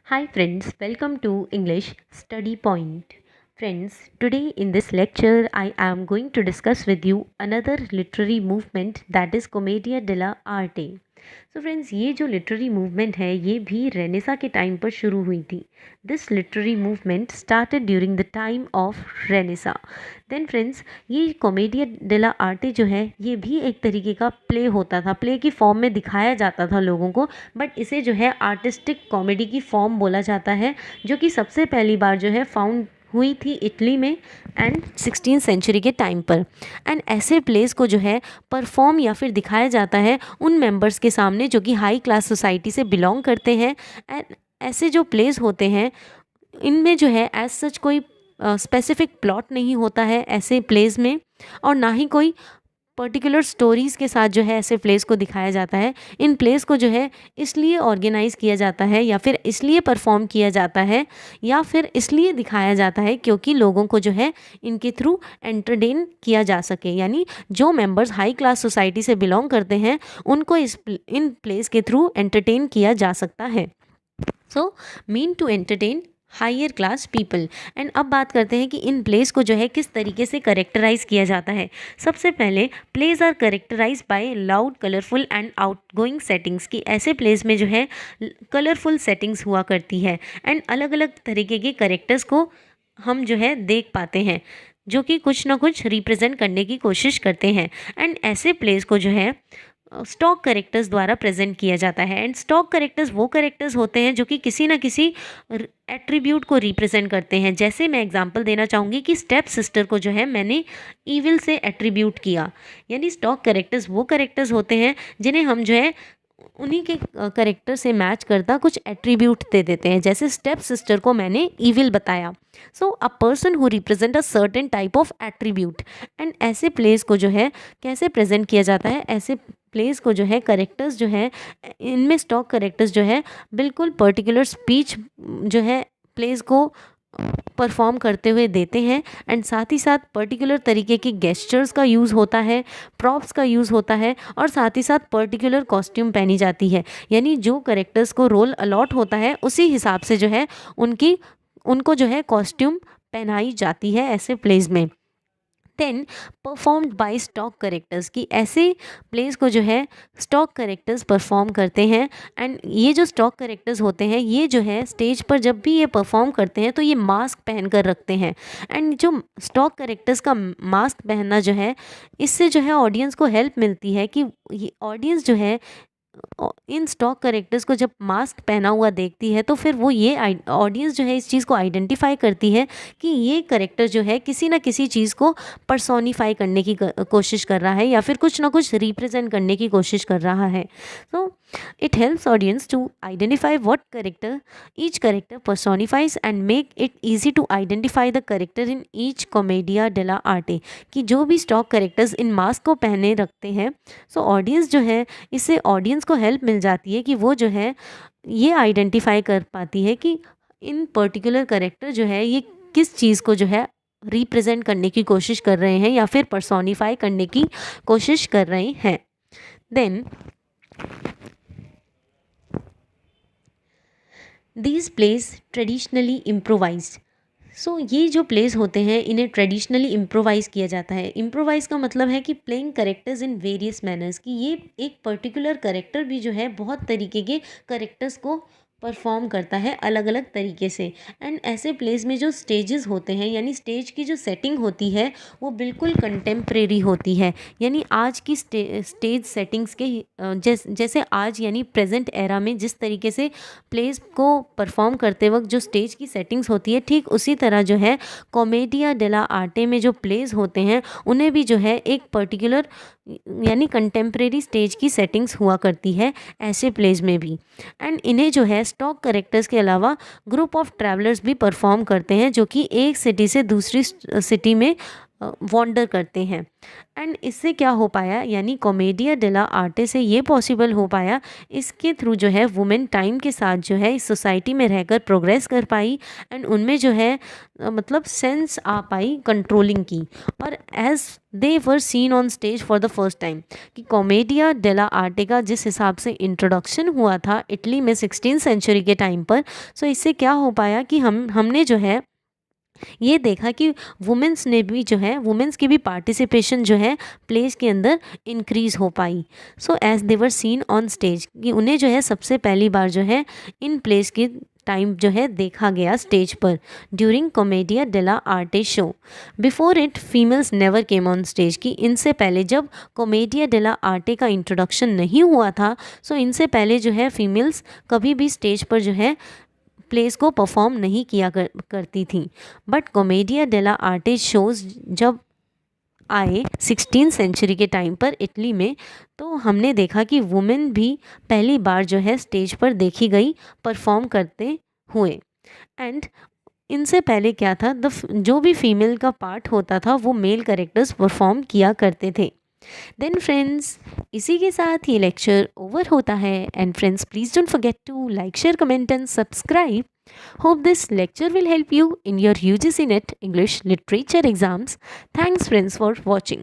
Hi friends, welcome to English Study Point. Friends, today in this lecture I am going to discuss with you another literary movement that is Commedia dell'arte. So friends, ये जो literary movement है ये भी Renaissance के time पर शुरू हुई थी. This literary movement started during the time of renaissance. Then friends, ये कॉमेडिया डेला आर्टे जो है ये भी एक तरीके का प्ले होता था, प्ले की फॉर्म में दिखाया जाता था लोगों को, बट इसे जो है आर्टिस्टिक कॉमेडी की फॉर्म बोला जाता है, जो कि सबसे पहली बार जो है फाउंड हुई थी इटली में एंड 16th सेंचुरी के टाइम पर. एंड ऐसे प्लेस को जो है परफॉर्म या फिर दिखाया जाता है उन मेंबर्स के सामने जो कि हाई क्लास सोसाइटी से बिलोंग करते हैं. एंड ऐसे जो प्लेस होते हैं इनमें जो है एज सच कोई स्पेसिफिक प्लॉट नहीं होता है ऐसे प्लेस में, और ना ही कोई पर्टिकुलर स्टोरीज़ के साथ जो है ऐसे प्लेस को दिखाया जाता है. इन प्लेस को जो है इसलिए ऑर्गेनाइज़ किया जाता है या फिर इसलिए परफॉर्म किया जाता है या फिर इसलिए दिखाया जाता है क्योंकि लोगों को जो है इनके थ्रू एंटरटेन किया जा सके. यानी जो मेंबर्स हाई क्लास सोसाइटी से बिलोंग करते हैं उनको इन प्लेस के थ्रू एंटरटेन किया जा सकता है. So mean to entertain higher class people. And अब बात करते हैं कि इन प्लेस को जो है किस तरीके से करेक्टराइज किया जाता है. सबसे पहले place are characterize by loud colourful and outgoing settings. की ऐसे प्लेस में जो है कलरफुल सेटिंग्स हुआ करती है एंड अलग अलग तरीके के करेक्टर्स को हम जो है देख पाते हैं जो कि कुछ ना कुछ रिप्रेजेंट करने की कोशिश करते हैं. एंड ऐसे प्लेस को जो है स्टॉक करेक्टर्स द्वारा प्रेजेंट किया जाता है. एंड स्टॉक करेक्टर्स वो करेक्टर्स होते हैं जो कि किसी ना किसी एट्रीब्यूट को रिप्रेजेंट करते हैं. जैसे मैं एग्जांपल देना चाहूँगी कि स्टेप सिस्टर को जो है मैंने ईविल से एट्रीब्यूट किया. यानी स्टॉक करेक्टर्स वो करेक्टर्स होते हैं जिन्हें हम जो है उन्हीं के करेक्टर से मैच करता कुछ एट्रीब्यूट दे देते हैं. जैसे स्टेप सिस्टर को मैंने ईविल बताया. So a person who represent a certain type of attribute. And ऐसे प्लेस को जो है कैसे प्रेजेंट किया जाता है, ऐसे प्लेस को जो है करेक्टर्स जो है इनमें स्टॉक करेक्टर्स जो है बिल्कुल पर्टिकुलर स्पीच जो है प्लेस को परफॉर्म करते हुए देते हैं. एंड साथ ही साथ पर्टिकुलर तरीके के गेस्चर्स का यूज़ होता है, प्रॉप्स का यूज़ होता है और साथ ही साथ पर्टिकुलर कॉस्ट्यूम पहनी जाती है. यानी जो करेक्टर्स को रोल अलॉट होता है उसी हिसाब से जो है उनको जो है कॉस्ट्यूम पहनाई जाती है ऐसे प्लेस में. Then performed by stock characters. की ऐसे प्लेस को जो है स्टॉक करेक्टर्स परफॉर्म करते हैं. एंड ये जो स्टॉक करेक्टर्स होते हैं ये जो है स्टेज पर जब भी ये परफॉर्म करते हैं तो ये मास्क पहन कर रखते हैं. एंड जो स्टॉक करेक्टर्स का मास्क पहनना जो है इससे जो है ऑडियंस को हेल्प मिलती है कि ये ऑडियंस जो है इन स्टॉक करेक्टर्स को जब मास्क पहना हुआ देखती है तो फिर वो ये ऑडियंस जो है इस चीज़ को आइडेंटिफाई करती है कि ये करेक्टर जो है किसी ना किसी चीज़ को पर्सोनिफाई करने की कोशिश कर रहा है या फिर कुछ ना कुछ रिप्रेजेंट करने की कोशिश कर रहा है. So it helps audience to identify what character each character personifies and make it easy to identify the character in each commedia डेला आर्टे. कि जो भी स्टॉक करेक्टर्स इन मास्क को पहने रखते हैं सो ऑडियंस जो है इससे ऑडियंस को हेल्प मिल जाती है कि वो जो है ये आइडेंटिफाई कर पाती है कि इन पर्टिकुलर करेक्टर जो है ये किस चीज़ को जो है रिप्रेजेंट करने की कोशिश कर रहे हैं या फिर पर्सोनिफाई करने की कोशिश कर रहे हैं. Then these place traditionally improvised. So ये जो प्लेस होते हैं इन्हें ट्रेडिशनली इम्प्रोवाइज़ किया जाता है. इम्प्रोवाइज़ का मतलब है कि playing characters in various manners. कि ये एक पर्टिकुलर करेक्टर भी जो है बहुत तरीके के करेक्टर्स को परफॉर्म करता है अलग अलग तरीके से. एंड ऐसे प्लेस में जो स्टेजेस होते हैं यानी स्टेज की जो सेटिंग होती है वो बिल्कुल कंटेम्प्रेरी होती है. यानी आज की स्टेज सेटिंग्स के जैसे आज यानी प्रेजेंट एरा में जिस तरीके से प्लेस को परफॉर्म करते वक्त जो स्टेज की सेटिंग्स होती है ठीक उसी तरह जो है कॉमेडिया डेला आर्टे में जो प्लेस होते हैं उन्हें भी जो है एक पर्टिकुलर यानी कंटेम्प्रेरी स्टेज की सेटिंग्स हुआ करती है ऐसे प्लेस में भी. एंड इन्हें जो है स्टॉक करेक्टर्स के अलावा ग्रुप ऑफ ट्रैवलर्स भी परफॉर्म करते हैं जो कि एक सिटी से दूसरी सिटी में वॉन्डर करते हैं। एंड इससे क्या हो पाया, यानी कॉमेडिया डेला आर्टे से ये पॉसिबल हो पाया, इसके थ्रू जो है वुमेन टाइम के साथ जो है इस सोसाइटी में रहकर प्रोग्रेस कर पाई एंड उनमें जो है मतलब सेंस आ पाई कंट्रोलिंग की। और as they were seen on stage for the first time, कि कॉमेडिया डेला आर्टे का जिस हिसाब से इंट्रोडक्शन हुआ था इटली में 16th सेंचुरी के टाइम पर, सो इससे क्या हो पाया कि हमने जो है ये देखा कि वुमेंस ने भी जो है, वुमेंस की भी पार्टिसिपेशन जो है प्लेस के अंदर इंक्रीज़ हो पाई। So as they were seen on stage, कि उन्हें जो है सबसे पहली बार जो है इन प्लेस के टाइम जो है देखा गया स्टेज पर during commedia della आर्टे show. Before it females never came on stage, कि इनसे पहले जब कॉमेडिया डेला आर्टे का इंट्रोडक्शन नहीं हुआ था, सो इनसे पहले जो है फीमेल्स कभी भी स्टेज पर जो है प्लेस को परफॉर्म नहीं किया करती थी। बट कॉमेडिया डेला आर्टे शोज जब आए 16th सेंचुरी के टाइम पर इटली में, तो हमने देखा कि वुमेन भी पहली बार जो है स्टेज पर देखी गई परफॉर्म करते हुए। एंड इनसे पहले क्या था, जो भी फीमेल का पार्ट होता था वो मेल कैरेक्टर्स परफॉर्म किया करते थे। देन फ्रेंड्स, इसी के साथ ये लेक्चर ओवर होता है। And friends, please don't forget to like, share, comment and subscribe. Hope this lecture will help you in your UGC NET English Literature exams. Thanks friends for watching.